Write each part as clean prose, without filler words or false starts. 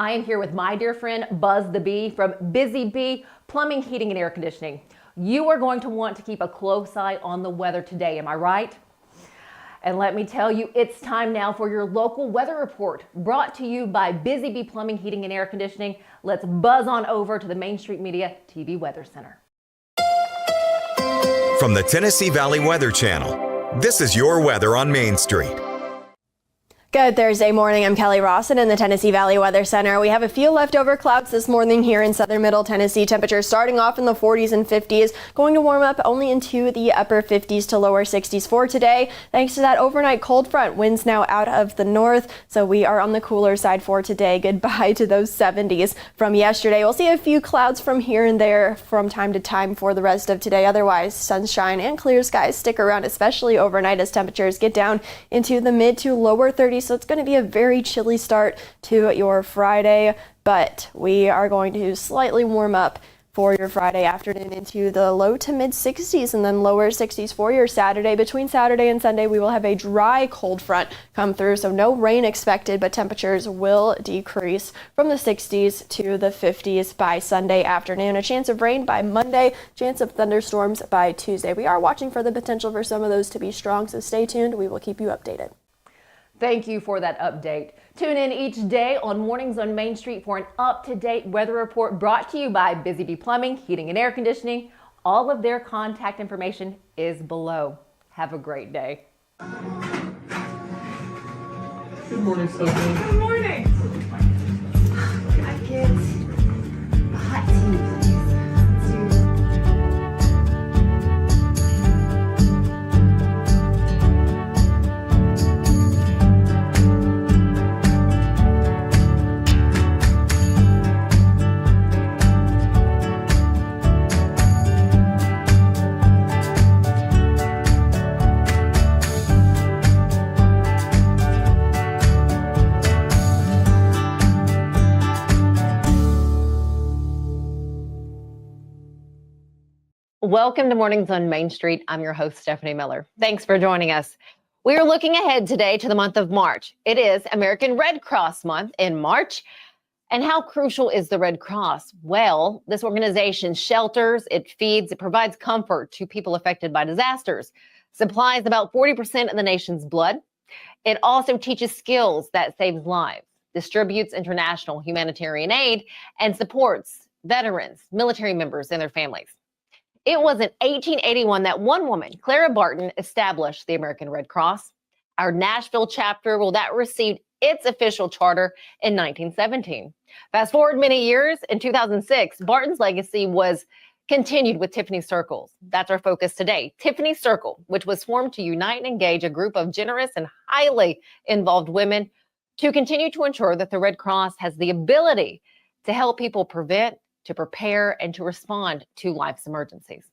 I am here with my dear friend Buzz the Bee from Busy Bee Plumbing, Heating, and Air Conditioning. You are going to want to keep a close eye on the weather today, am I right? And let me tell you, it's time now for your local weather report, brought to you by Busy Bee Plumbing, Heating, and Air Conditioning. Let's buzz on over to the Main Street Media TV Weather Center. From the Tennessee Valley Weather Channel, this is your weather on Main Street. Good Thursday morning. I'm Kelly Rawson in the Tennessee Valley Weather Center. We have a few leftover clouds this morning here in southern middle Tennessee. Temperatures starting off in the 40s and 50s, going to warm up only into the upper 50s to lower 60s for today. Thanks to that overnight cold front, winds now out of the north, so we are on the cooler side for today. Goodbye to those 70s from yesterday. We'll see a few clouds from here and there from time to time for the rest of today. Otherwise, sunshine and clear skies stick around, especially overnight as temperatures get down into the mid to lower 30s. So it's going to be a very chilly start to your Friday, but we are going to slightly warm up for your Friday afternoon into the low to mid 60s and then lower 60s for your Saturday. Between Saturday and Sunday, we will have a dry cold front come through, so no rain expected, but temperatures will decrease from the 60s to the 50s by Sunday afternoon. A chance of rain by Monday, chance of thunderstorms by Tuesday. We are watching for the potential for some of those to be strong, so stay tuned. We will keep you updated. Thank you for that update. Tune in each day on Mornings on Main Street for an up-to-date weather report brought to you by Busy Bee Plumbing, Heating, and Air Conditioning. All of their contact information is below. Have a great day. Good morning, Stefanie. Good morning. I get a hot tea. Welcome to Mornings on Main Street. I'm your host, Stefanie Miller. Thanks for joining us. We are looking ahead today to the month of March. It is American Red Cross Month in March. And how crucial is the Red Cross? Well, this organization shelters, it feeds, it provides comfort to people affected by disasters, supplies about 40% of the nation's blood. It also teaches skills that saves lives, distributes international humanitarian aid, and supports veterans, military members, and their families. It was in 1881 that one woman, Clara Barton, established the American Red Cross. Our Nashville chapter, well, that received its official charter in 1917. Fast forward many years, in 2006, Barton's legacy was continued with Tiffany Circle. That's our focus today. Tiffany Circle, which was formed to unite and engage a group of generous and highly involved women to continue to ensure that the Red Cross has the ability to help people prevent, to prepare, and to respond to life's emergencies.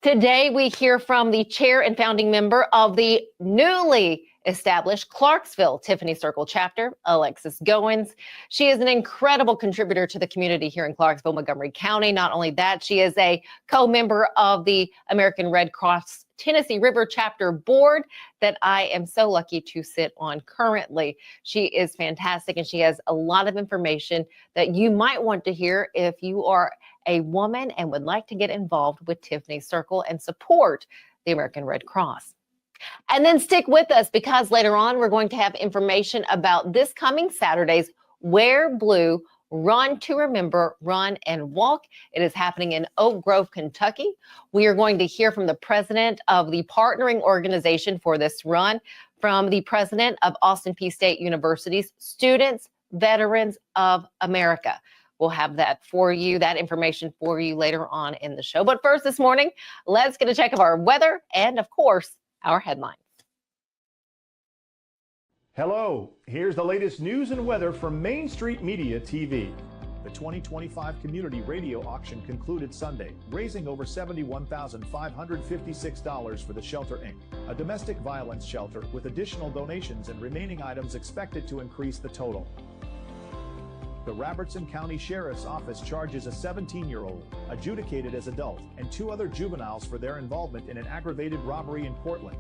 Today, we hear from the chair and founding member of the newly established Clarksville Tiffany Circle chapter, Alexis Goines. She is an incredible contributor to the community here in Clarksville, Montgomery County. Not only that, she is a co-member of the American Red Cross Tennessee River Chapter Board that I am so lucky to sit on currently. She is fantastic, and she has a lot of information that you might want to hear if you are a woman and would like to get involved with Tiffany Circle and support the American Red Cross. And then stick with us, because later on we're going to have information about this coming Saturday's Wear Blue Run to Remember, Run and Walk. It is happening in Oak Grove, Kentucky. We are going to hear from the president of the partnering organization for this run, from the president of Austin Peay State University's Students Veterans of America. We'll have that for you, that information for you later on in the show. But first this morning, let's get a check of our weather and, of course, our headlines. Hello, here's the latest news and weather from Main Street Media TV. The 2025 Community Radio Auction concluded Sunday, raising over $71,556 for the Shelter Inc., a domestic violence shelter, with additional donations and remaining items expected to increase the total. The Robertson County Sheriff's Office charges a 17-year-old, adjudicated as adult, and 2 other juveniles for their involvement in an aggravated robbery in Portland.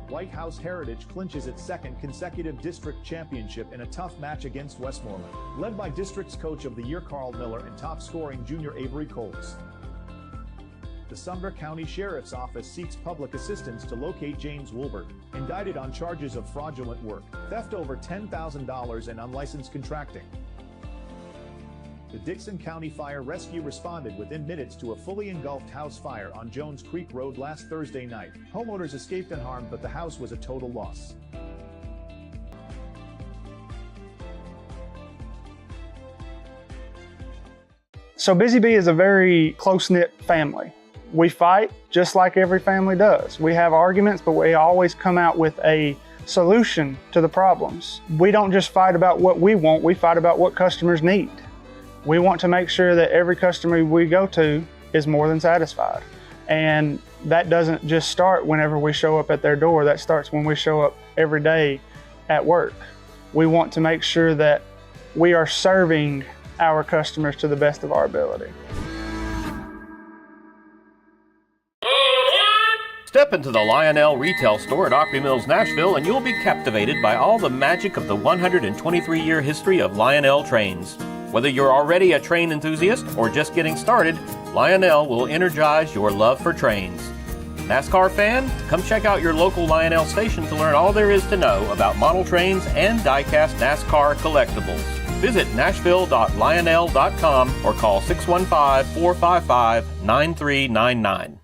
White House Heritage clinches its second consecutive district championship in a tough match against Westmoreland, led by district's coach of the year Carl Miller and top-scoring junior Avery Coles. The Sumner County Sheriff's Office seeks public assistance to locate James Woolbert, indicted on charges of fraudulent work, theft over $10,000 and unlicensed contracting. The Dixon County Fire Rescue responded within minutes to a fully engulfed house fire on Jones Creek Road last Thursday night. Homeowners escaped unharmed, but the house was a total loss. So Busy Bee is a very close-knit family. We fight just like every family does. We have arguments, but we always come out with a solution to the problems. We don't just fight about what we want, we fight about what customers need. We want to make sure that every customer we go to is more than satisfied. And that doesn't just start whenever we show up at their door, that starts when we show up every day at work. We want to make sure that we are serving our customers to the best of our ability. Step into the Lionel retail store at Opry Mills, Nashville, and you'll be captivated by all the magic of the 123-year history of Lionel trains. Whether you're already a train enthusiast or just getting started, Lionel will energize your love for trains. NASCAR fan? Come check out your local Lionel station to learn all there is to know about model trains and die-cast NASCAR collectibles. Visit nashville.lionel.com or call 615-455-9399.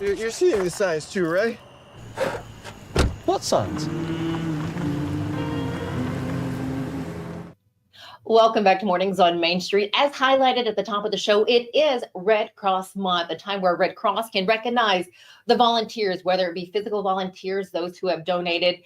You're seeing the signs too, right? What signs? Welcome back to Mornings on Main Street. As highlighted at the top of the show, it is Red Cross Month, a time where Red Cross can recognize the volunteers, whether it be physical volunteers, those who have donated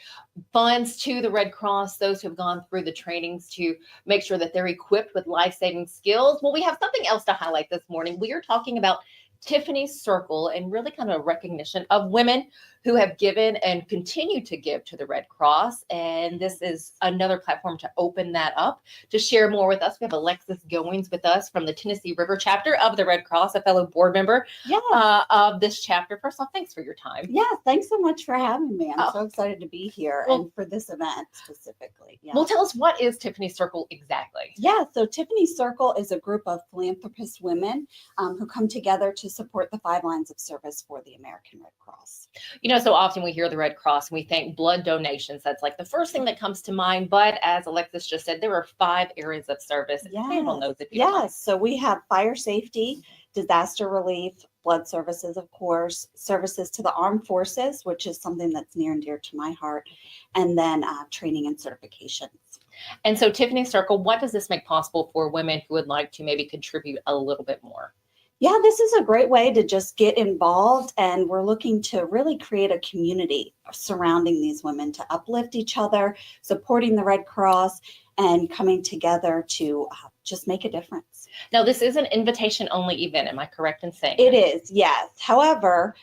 funds to the Red Cross, those who have gone through the trainings to make sure that they're equipped with life-saving skills. Well, we have something else to highlight this morning. We are talking about Tiffany Circle and really kind of a recognition of women who have given and continue to give to the Red Cross. And this is another platform to open that up. To share more with us, we have Alexis Goines with us from the Tennessee River chapter of the Red Cross, a fellow board member of this chapter. First off, thanks for your time. Yeah, thanks so much for having me. I'm so excited to be here and for this event specifically. Yeah. Well, tell us, what is Tiffany Circle exactly? Yeah, so Tiffany Circle is a group of philanthropist women who come together to support the 5 lines of service for the American Red Cross. You know, so often we hear the Red Cross and we think blood donations. That's like the first thing that comes to mind. But as Alexis just said, there are 5 areas of service. Expand on those if you like. Yes, so we have fire safety, disaster relief, blood services, of course, services to the armed forces, which is something that's near and dear to my heart, and then training and certifications. And so Tiffany Circle, what does this make possible for women who would like to maybe contribute a little bit more? Yeah, this is a great way to just get involved, and we're looking to really create a community surrounding these women to uplift each other, supporting the Red Cross, and coming together to just make a difference. Now, this is an invitation-only event. Am I correct in saying it is? Yes. However,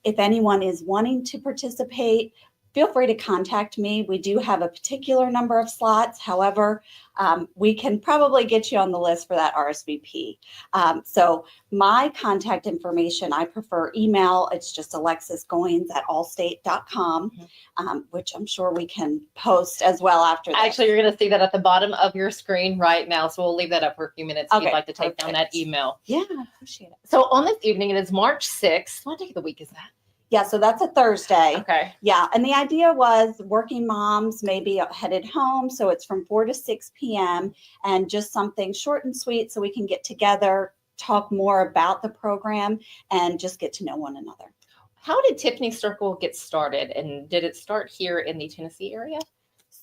if anyone is wanting to participate, feel free to contact me. We do have a particular number of slots. However, we can probably get you on the list for that RSVP. So my contact information, I prefer email. It's just Alexis Goines at allstate.com, which I'm sure we can post as well after this. Actually, you're going to see that at the bottom of your screen right now. So we'll leave that up for a few minutes if you'd like to take down that email. Yeah, I appreciate it. So on this evening, it is March 6th. What day of the week is that? Yeah, so that's a Thursday. Okay. Yeah, and the idea was working moms may be headed home, so it's from 4 to 6 p.m. and just something short and sweet so we can get together, talk more about the program, and just get to know one another. How did Tiffany Circle get started, and did it start here in the Tennessee area?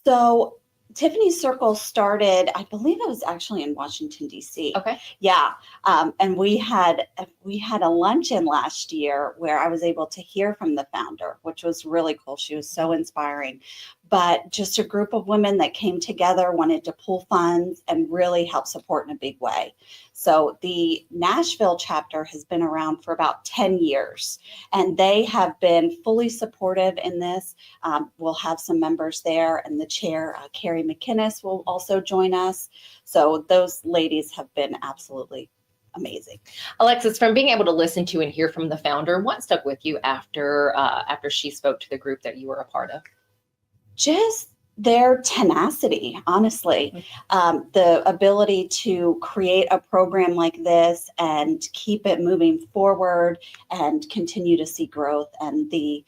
So Tiffany Circle started, I believe it was actually in Washington, D.C. Okay. Yeah. And we had a luncheon last year where I was able to hear from the founder, which was really cool. She was so inspiring. but just a group of women that came together, wanted to pool funds and really help support in a big way. So the Nashville chapter has been around for about 10 years, and they have been fully supportive in this. We'll have some members there, and the chair, Carrie McInnes, will also join us. So those ladies have been absolutely amazing. Alexis, from being able to listen to and hear from the founder, what stuck with you after she spoke to the group that you were a part of? Just their tenacity, honestly, the ability to create a program like this and keep it moving forward and continue to see growth, and the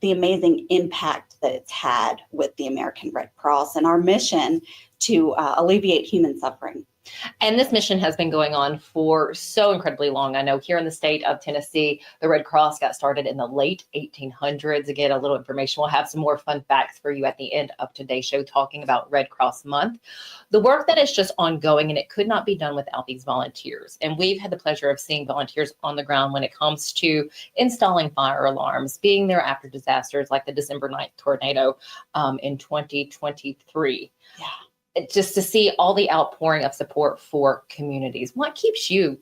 amazing impact that it's had with the American Red Cross and our mission to alleviate human suffering. And this mission has been going on for so incredibly long. I know here in the state of Tennessee, the Red Cross got started in the late 1800s. Again, a little information. We'll have some more fun facts for you at the end of today's show talking about Red Cross Month. The work that is just ongoing, and it could not be done without these volunteers. And we've had the pleasure of seeing volunteers on the ground when it comes to installing fire alarms, being there after disasters like the December 9th tornado in 2023. Yeah. Just to see all the outpouring of support for communities. What keeps you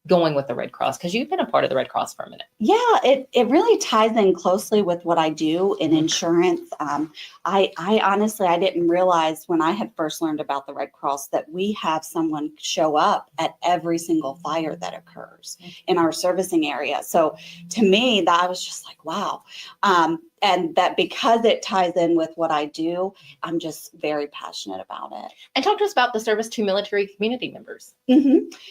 going with the Red Cross? Because you've been a part of the Red Cross for a minute. Yeah, it really ties in closely with what I do in insurance. I honestly, I didn't realize when I had first learned about the Red Cross that we have someone show up at every single fire that occurs in our servicing area. So to me, that I was just like, wow. And that because it ties in with what I do, I'm just very passionate about it. And talk to us about the service to military community members.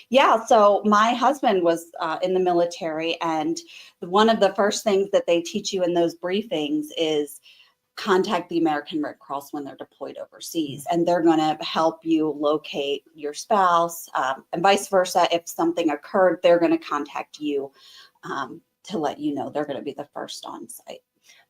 Yeah, so my husband was in the military, and one of the first things that they teach you in those briefings is contact the American Red Cross when they're deployed overseas, and they're going to help you locate your spouse, and vice versa. If something occurred, they're going to contact you to let you know they're going to be the first on site.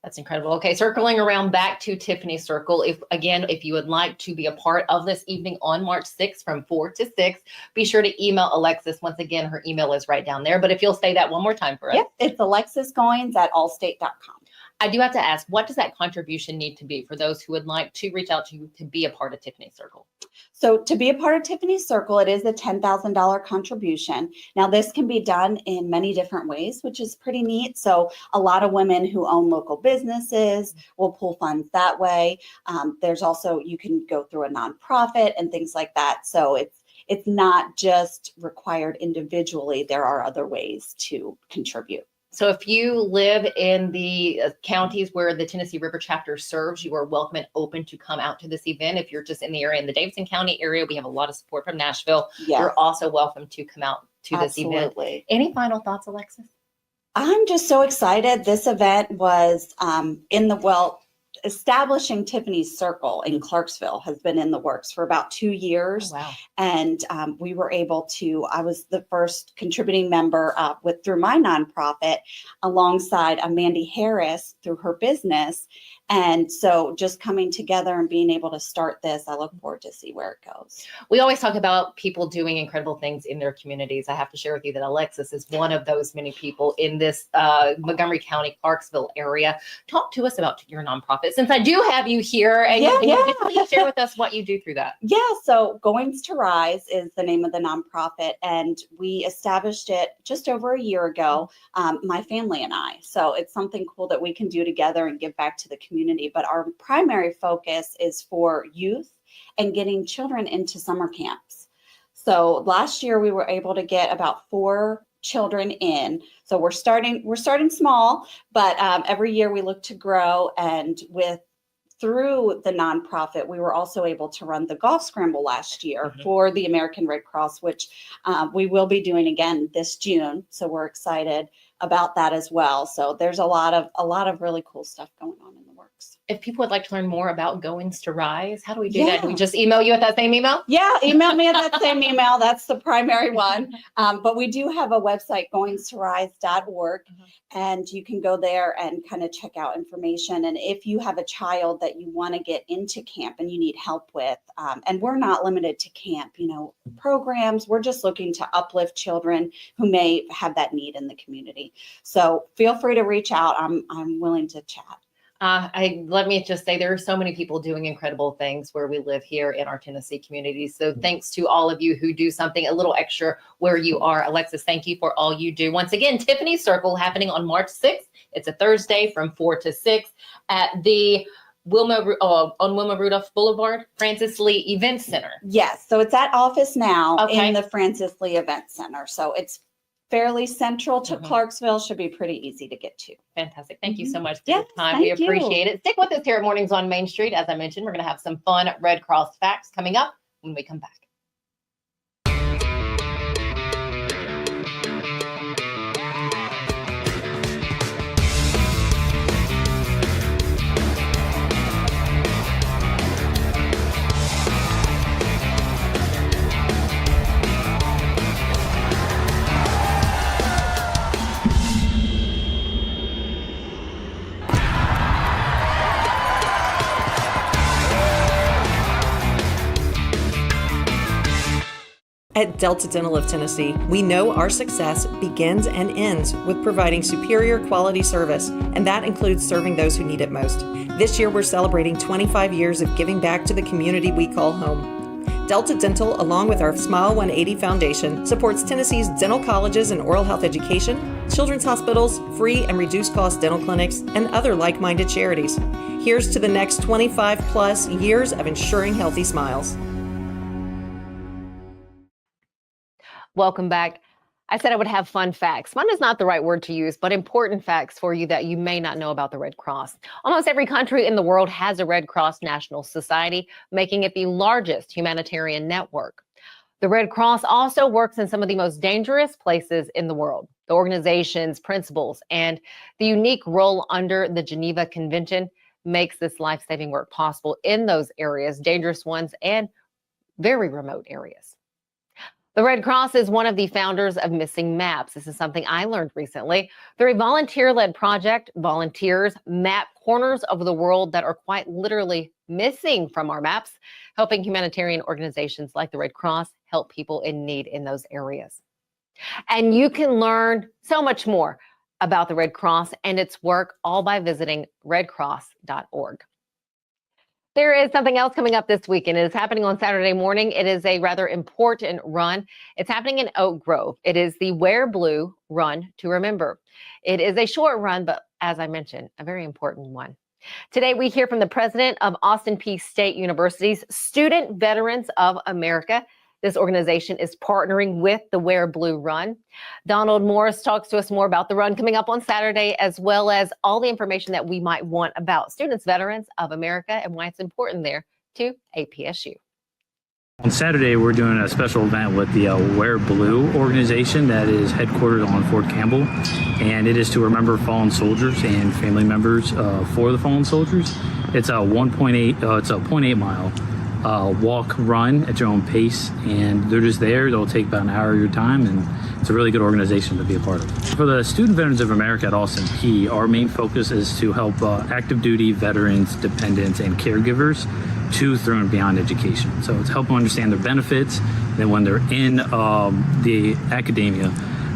That's incredible. Okay, circling around back to Tiffany Circle. If you would like to be a part of this evening on March 6th from 4 to 6, be sure to email Alexis. Once again, her email is right down there. But if you'll say that one more time for us. Yep, it's Alexis Goines at allstate.com. I do have to ask, what does that contribution need to be for those who would like to reach out to you to be a part of Tiffany Circle? So to be a part of Tiffany Circle, it is a $10,000 contribution. Now, this can be done in many different ways, which is pretty neat. So a lot of women who own local businesses will pull funds that way. There's also, you can go through a nonprofit and things like that. So it's not just required individually. There are other ways to contribute. So if you live in the counties where the Tennessee River chapter serves, you are welcome and open to come out to this event. If you're just in the area, in the Davidson County area, we have a lot of support from Nashville. Yes. You're also welcome to come out to this event. Any final thoughts, Alexis? I'm just so excited. This event was establishing Tiffany Circle in Clarksville has been in the works for about 2 years. Oh, wow. And we were able to, I was the first contributing member through my nonprofit alongside Mandy Harris through her business. And so just coming together and being able to start this, I look forward to see where it goes. We always talk about people doing incredible things in their communities. I have to share with you that Alexis is one of those many people in this Montgomery County, Clarksville area. Talk to us about your nonprofit, since I do have you here. And you please share with us what you do through that. Yeah, so Goines to Rise is the name of the nonprofit, and we established it just over a year ago, my family and I. So it's something cool that we can do together and give back to the community. But our primary focus is for youth and getting children into summer camps. So last year we were able to get about 4 children in. So we're starting small, but every year we look to grow. And through the nonprofit, we were also able to run the golf scramble last year for the American Red Cross, which we will be doing again this June. So we're excited about that as well. So there's a lot of really cool stuff going on in the works. If people would like to learn more about Goines to Rise, how do we do that? Do we just email you at that same email? Yeah, email me at that same email. That's the primary one. But we do have a website, goingstorize.org, and you can go there and kind of check out information. And if you have a child that you want to get into camp and you need help with, and we're not limited to camp, programs, we're just looking to uplift children who may have that need in the community. So feel free to reach out. I'm willing to chat. Let me just say there are so many people doing incredible things where we live here in our Tennessee communities. So thanks to all of you who do something a little extra where you are. Alexis, thank you for all you do. Once again, Tiffany Circle happening on March 6th. It's a Thursday from 4 to 6 at the on Wilma Rudolph Boulevard, Francis Lee Event Center. Yes, so it's at Office Now Okay. in the Francis Lee Event Center. So it's fairly central to Clarksville, should be pretty easy to get to. Fantastic. Thank you so much for Yes, your time. We thank you. appreciate it. Stick with us here at Mornings on Main Street. As I mentioned, we're going to have some fun Red Cross facts coming up when we come back. At Delta Dental of Tennessee, we know our success begins and ends with providing superior quality service, and that includes serving those who need it most. This year, we're celebrating 25 years of giving back to the community we call home. Delta Dental, along with our Smile 180 Foundation, supports Tennessee's dental colleges and oral health education, children's hospitals, free and reduced cost dental clinics, and other like-minded charities. Here's to the next 25 plus years of ensuring healthy smiles. Welcome back. I said I would have fun facts. Fun is not the right word to use, but important facts for you that you may not know about the Red Cross. Almost every country in the world has a Red Cross National Society, making it the largest humanitarian network. The Red Cross also works in some of the most dangerous places in the world. The organization's principles and the unique role under the Geneva Convention makes this life-saving work possible in those areas, dangerous ones and very remote areas. The Red Cross is one of the founders of Missing Maps. This is something I learned recently. They're a volunteer-led project. Volunteers map corners of the world that are quite literally missing from our maps, helping humanitarian organizations like the Red Cross help people in need in those areas. And you can learn so much more about the Red Cross and its work all by visiting redcross.org. There is something else coming up this weekend. It is happening on Saturday morning. It is a rather important run. It's happening in Oak Grove. It is the Wear Blue Run to Remember. It is a short run, but as I mentioned, a very important one. Today, we hear from the president of Austin Peay State University's Student Veterans of America. This organization is partnering with the Wear Blue Run. Donald Morse talks to us more about the run coming up on Saturday, as well as all the information that we might want about Students Veterans of America and why it's important there to APSU. On Saturday, we're doing a special event with the Wear Blue organization that is headquartered on Fort Campbell, and it is to remember fallen soldiers and family members for the fallen soldiers. It's a 0.8 mile walk, run at your own pace, and they're just there. They'll take about an hour of your time, and it's a really good organization to be a part of. For the Student Veterans of America at Austin Peay, our main focus is to help active duty veterans, dependents, and caregivers to, through, and beyond education. So it's help them understand their benefits. Then when they're in the academia,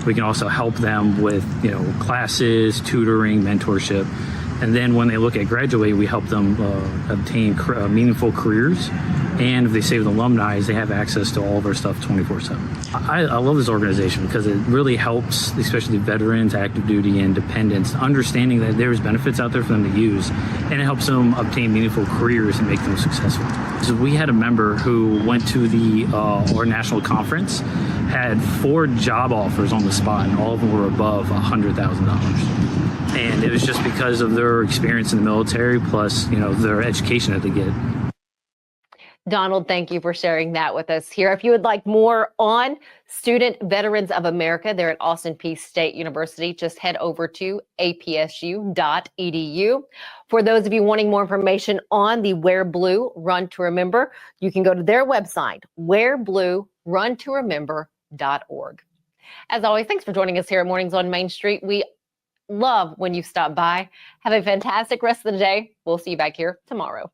we can also help them with classes, tutoring, mentorship. And then when they look at graduate, we help them obtain meaningful careers. And if they stay with alumni, they have access to all of our stuff 24/7. I love this organization because it really helps, especially veterans, active duty, and dependents, understanding that there's benefits out there for them to use. And it helps them obtain meaningful careers and make them successful. So we had a member who went to our national conference, had 4 job offers on the spot, and all of them were above $100,000. And it was just because of their experience in the military, plus, their education that they get. Donald, thank you for sharing that with us here. If you would like more on Student Veterans of America, they're at Austin Peay State University. Just head over to apsu.edu. For those of you wanting more information on the Wear Blue Run to Remember, you can go to their website, wearblueruntoremember.org. As always, thanks for joining us here at Mornings on Main Street. We love when you stop by. Have a fantastic rest of the day. We'll see you back here tomorrow.